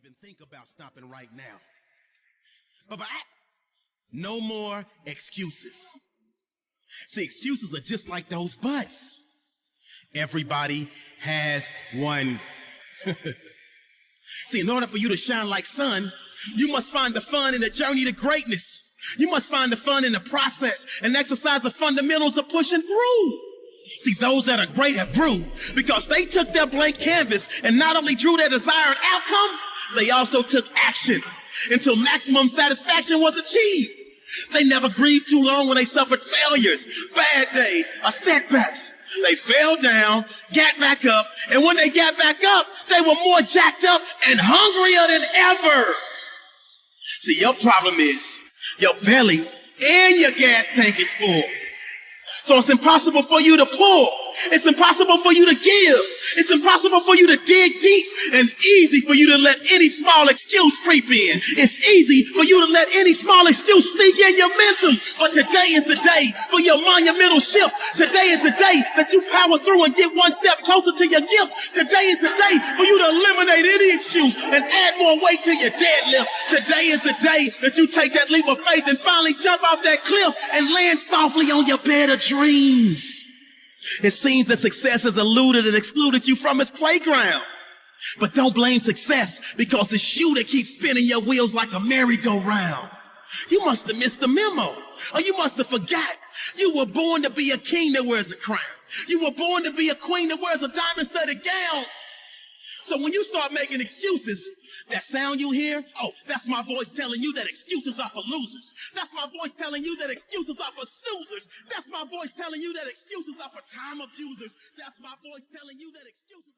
even think about stopping right now. But no more excuses. See, excuses are just like those butts. Everybody has one. See, in order for you to shine like sun, you must find the fun in the journey to greatness. You must find the fun in the process and exercise the fundamentals of pushing through. See, those that are great have grew because they took their blank canvas and not only drew their desired outcome, they also took action until maximum satisfaction was achieved. They never grieved too long when they suffered failures, bad days, or setbacks. They fell down, got back up, and when they got back up, they were more jacked up and hungrier than ever. See, your problem is your belly and your gas tank is full. So it's impossible for you to pull. It's impossible for you to give. It's impossible for you to dig deep and easy for you to let any small excuse creep in. It's easy for you to let any small excuse sneak in your mental. But today is the day for your monumental shift. Today is the day that you power through and get one step closer to your gift. Today is the day for you to eliminate any excuse and add more weight to your deadlift. Today is the day that you take that leap of faith and finally jump off that cliff and land softly on your bed of dreams. It seems that success has eluded and excluded you from its playground. But don't blame success because it's you that keeps spinning your wheels like a merry-go-round. You must have missed the memo, or you must have forgot. You were born to be a king that wears a crown. You were born to be a queen that wears a diamond-studded gown. So when you start making excuses, that sound you hear, oh, that's my voice telling you that excuses are for losers. That's my voice telling you that excuses are for snoozers. That's my voice telling you that excuses are for time abusers. That's my voice telling you that excuses are